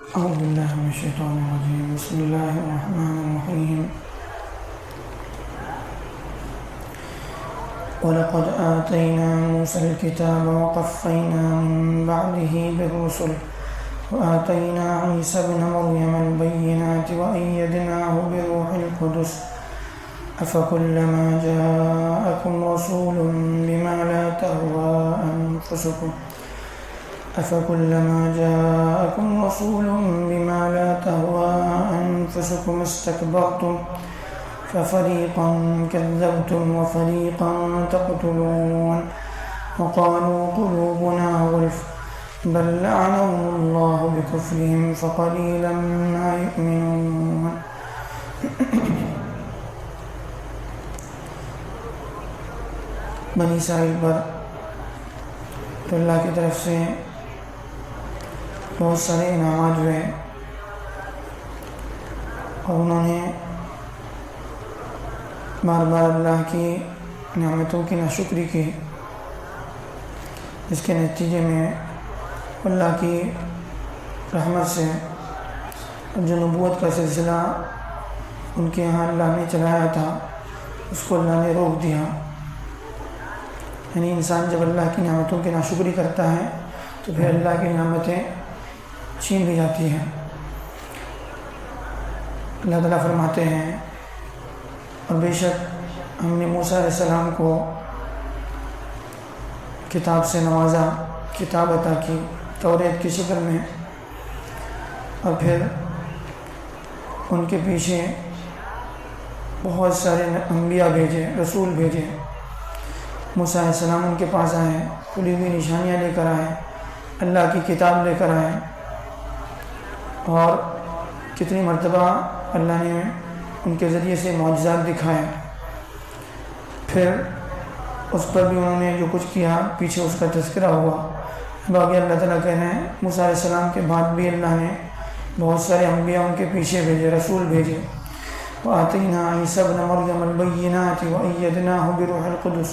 أعوذ بالله من الشيطان الرجيم. بسم الله الرحمن الرحيم. ولقد آتينا موسى الكتاب وقفينا من بعده بالرسل وآتينا عيسى ابن مريم البينات وأيدناه بروح القدس أفكلما جاءكم رسول بما لا تهوى أنفسكم استكبرتم ففريقا كذبتم وفريقا تقتلون وقالوا قلوبنا غلف بل لعنهم الله بكفرهم فقليلا ما يؤمنون. بنی اسرائیل پر تو اللہ کی طرف سے بہت سارے انعامات ہوئے اور انہوں نے بار بار اللہ کی نعمتوں کی ناشکری کی، جس کے نتیجے میں اللہ کی رحمت سے جو نبوت کا سلسلہ ان کے یہاں اللہ نے چلایا تھا اس کو اللہ نے روک دیا. یعنی انسان جب اللہ کی نعمتوں کی ناشکری کرتا ہے تو پھر اللہ کی نعمتیں چھین لی جاتی ہیں. اللہ تعالیٰ فرماتے ہیں اور بے شک ہم نے موسیٰ علیہ السلام کو کتاب سے نوازا، کتاب عطا کی توریت کی شکل میں، اور پھر ان کے پیچھے بہت سارے انبیاء بھیجے، رسول بھیجے. موسیٰ علیہ السلام ان کے پاس آئے، کھلی ہوئی نشانیاں لے کر آئے، اللہ کی کتاب لے کر آئے، اور کتنی مرتبہ اللہ نے ان کے ذریعے سے معجزات دکھائے. پھر اس پر بھی انہوں نے جو کچھ کیا پیچھے اس کا تذکرہ ہوا. باقی اللہ تعالیٰ کہہ رہے ہیں موسیٰ علیہ السلام کے بعد بھی اللہ نے بہت سارے انبیاء ان کے پیچھے بھیجے، رسول بھیجے. وَآتَيْنَا عِيسَى ابْنَ مَرْيَمَ الْبَيِّنَاتِ وَأَيَّدْنَاهُ بِرُوحِ الْقُدُسِ.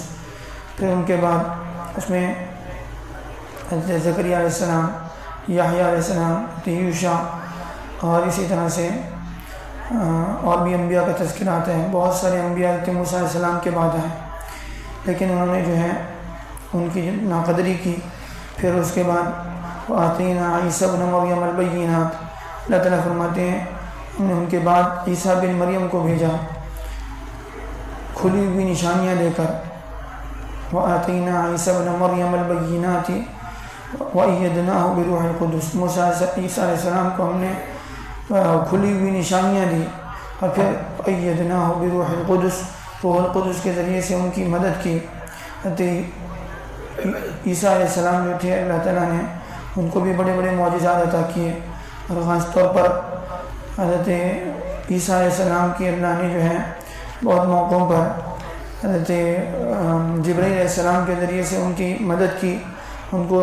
پھر ان کے بعد اس میں حضرت زکریا علیہ السلام، یحییٰ علیہ السلام، حضرت یوشع اور اسی طرح سے اور بھی انبیاء کا تذکرہ آتا ہے. بہت سارے انبیاء حضرت موسیٰ علیہ السلام کے بعد آئے، لیکن انہوں نے جو ہے ان کی ناقدری کی. پھر اس کے بعد وَآتَيْنَا عِيسَى ابْنَ مَرْيَمَ الْبَيِّنَاتِ. اللہ تعالیٰ فرماتے ہیں ہم نے ان کے بعد عیسیٰ بن مریم کو بھیجا کھلی ہوئی نشانیاں لے کر. وَآتَيْنَا عِيسَى ابْنَ مَرْيَمَ الْبَيِّنَاتِ وَأَيَّدْنَاهُ بِرُوحِ الْقُدُسِ. موسیٰ عیسیٰ علیہ السلام کو ہم نے کھلی ہوئی نشانیاں دی، اور پھر أَيَّدْنَاهُ بِرُوحِ الْقُدُسِ، روح القدس کے ذریعے سے ان کی مدد کی. عیسیٰ علیہ السلام جو تھے اللہ تعالیٰ نے ان کو بھی بڑے بڑے معجزات عطا کیے، اور خاص طور پر حضرت عیسیٰ علیہ السلام کی اللہ نے جو ہے بہت موقعوں پر حضرت جبرائیل علیہ السلام کے ذریعے سے ان کی مدد کی. ان کو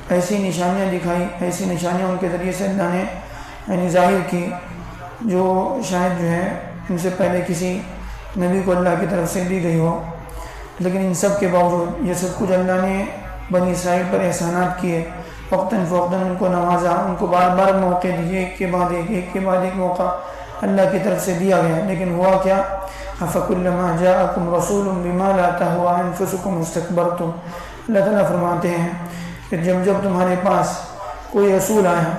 ایسی نشانیاں دکھائی، ایسی نشانیاں ان کے ذریعے سے اللہ نے یعنی ظاہر کی جو شاید جو ہے ان سے پہلے کسی نبی کو اللہ کی طرف سے دی گئی ہو. لیکن ان سب کے باوجود یہ سب کچھ اللہ نے بنی اسرائیل پر احسانات کیے، وقتاً فوقتاً ان کو نوازا، ان کو بار بار موقع دیے، ایک کے بعد ایک موقع اللہ کی طرف سے دیا گیا. لیکن ہوا کیا؟ أَفَكُلَّمَا جَاءَكُمْ رَسُولٌ بِمَا لَا تَهْوَىٰ أَنفُسُكُمْ اسْتَكْبَرْتُمْ. اللہ تعالیٰ فرماتے ہیں کہ جب تمہارے پاس کوئی رسول آیا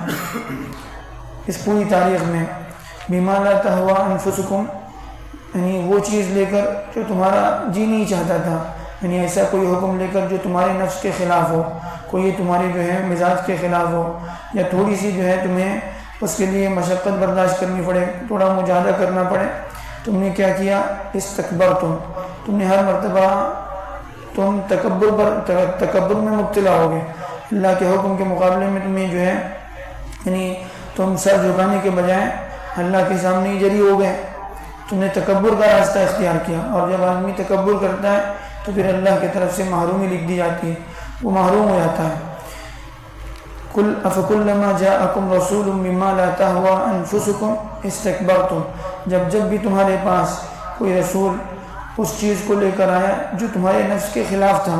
اس پوری تاریخ میں، بِمَا لَا تَهْوَىٰ أَنفُسُكُمْ یعنی وہ چیز لے کر جو تمہارا جی نہیں چاہتا تھا، یعنی ایسا کوئی حکم لے کر جو تمہارے نفس کے خلاف ہو، کوئی تمہارے جو ہے مزاج کے خلاف ہو، یا تھوڑی سی جو ہے تمہیں اس کے لیے مشقت برداشت کرنی پڑے، تھوڑا مجاہدہ کرنا پڑے، تم نے کیا کیا؟ استکبرتم. تم نے ہر مرتبہ تم تکبر میں مبتلا ہو گئے. اللہ کے حکم کے مقابلے میں تمہیں جو ہے یعنی تم سر جھکانے کے بجائے اللہ کے سامنے ہی جری ہو گئے. تم نے تکبر کا راستہ اختیار کیا، اور جب آدمی تکبر کرتا ہے تو پھر اللہ کی طرف سے محرومی لکھ دی جاتی ہے، وہ محروم ہو جاتا ہے. قل افکلما جاءکم رسول مما لا تهوى انفسکم استکبرتم. جب بھی تمہارے پاس کوئی رسول اس چیز کو لے کر آیا جو تمہارے نفس کے خلاف تھا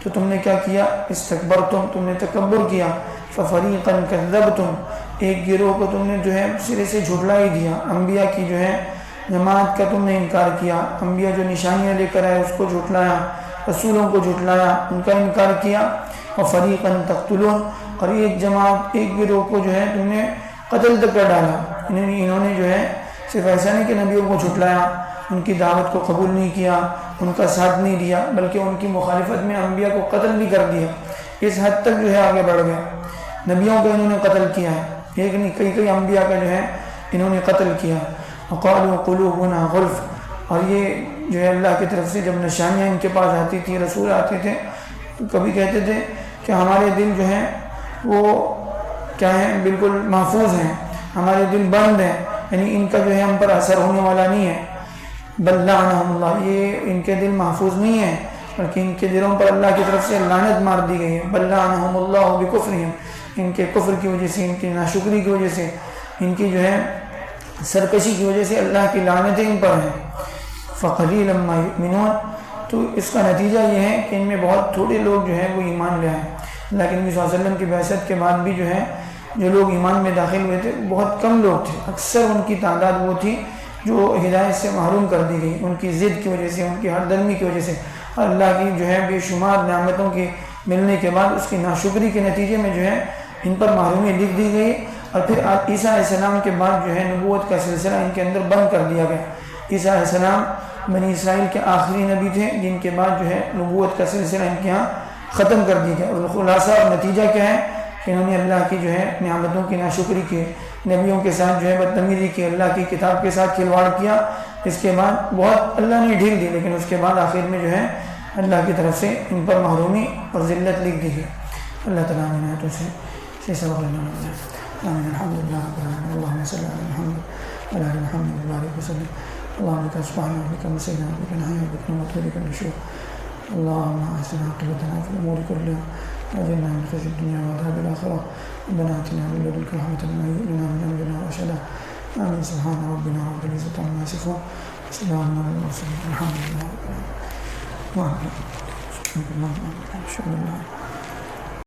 تو تم نے کیا کیا؟ استکبرتم، تم نے تکبر کیا. ففریقا کذبتم، ایک گروہ کو تم نے جو ہے سرے سے جھٹلا ہی دیا، انبیاء کی جو ہے جماعت کا تم نے انکار کیا، انبیاء جو نشانیاں لے کر آئے اس کو جھٹلایا، رسولوں کو جھٹلایا، ان کا انکار کیا، اور فریقاً تقتلون، اور ایک جماعت ایک گروہ کو جو ہے تم نے قتل تک کر ڈالا۔ انہوں نے جو ہے صرف ایسا نہیں کہ نبیوں کو جھٹلایا، ان کی دعوت کو قبول نہیں کیا، ان کا ساتھ نہیں دیا، بلکہ ان کی مخالفت میں انبیاء کو قتل بھی کر دیا۔ اس حد تک جو ہے آگے بڑھ گیا، نبیوں کو انہوں نے قتل کیا ہے، ایک نہیں کئی انبیاء کا جو ہے انہوں نے قتل کیا۔ وقالوا قلوبنا غلف، اور یہ جو ہے اللہ کی طرف سے جب نشانیاں ان کے پاس آتی تھی، رسول آتے تھے، کبھی کہتے تھے کہ ہمارے دل جو ہیں وہ کیا ہیں، بالکل محفوظ ہیں، ہمارے دل بند ہیں، یعنی ان کا جو ہے ہم پر اثر ہونے والا نہیں ہے۔ بل لعنہم اللہ، یہ ان کے دل محفوظ نہیں ہیں، بلکہ ان کے دلوں پر اللہ کی طرف سے لعنت مار دی گئی ہے۔ بل لعنہم اللہ بکفرہم، ان کے کفر کی وجہ سے، ان کی ناشکری کی وجہ سے، ان کی جو ہے سرکشی کی وجہ سے اللہ کی لعنتیں ان پر ہیں۔ فقلیلا ما یؤمنون، تو اس کا نتیجہ یہ ہے کہ ان میں بہت تھوڑے لوگ جو ہیں وہ ایمان لے آئے۔ اللہ کے نبی صلی اللہ علیہ وسلم کی بعثت کے بعد بھی جو ہے جو لوگ ایمان میں داخل ہوئے تھے بہت کم لوگ تھے، اکثر ان کی تعداد وہ تھی جو ہدایت سے محروم کر دی گئی، ان کی ضد کی وجہ سے، ان کی ہردرمی کی وجہ سے، اور اللہ کی جو ہے بے شمار نعمتوں کے ملنے کے بعد اس کی ناشکری کے نتیجے میں جو ہے ان پر محرومی لکھ دی گئی، اور پھر عیسیٰ علیہ السلام کے بعد جو ہے نبوت کا سلسلہ ان کے اندر بند کر دیا گیا۔ عیسیٰ علیہ السلام بنی اسرائیل کے آخری نبی تھے جن کے بعد جو ہے نبوت کا سلسلہ ان کے یہاں ختم کر دیا گیا، اور خلاصہ اور نتیجہ کیا ہے کہ انہوں نے اللہ کی جو ہے نعمتوں کی ناشکری کی، نبیوں کے ساتھ جو ہے بدتمیزی کی، اللہ کی کتاب کے ساتھ کھلواڑ کیا۔ اس کے بعد بہت اللہ نے ڈھیل دی، لیکن اس کے بعد آخر میں جو ہے اللہ کی طرف سے ان پر محرومی اور ذلت لکھ دی گئی۔ اللہ تعالیٰ نے عنایتوں سے سبق لینا ہے۔ آمین۔ الحمد للہ رب العالمین۔ اللہم صلی علی محمد وعلی آل محمد وبارک وسلم۔ اللہم لک سبحانہ وبک مسیحنا وبک نحیا وبک نموت وبک نشور۔ اللہم احسن عاقبتنا فی الامور کلها واجرنا من خزي الدنيا وعذاب الآخرة ربنا آتنا من لدنك رحمة وهيئ لنا من أمرنا رشدا آمين سبحان ربنا رب العزة عما يصفون وسلام على المرسلين الحمد لله رب العالمين.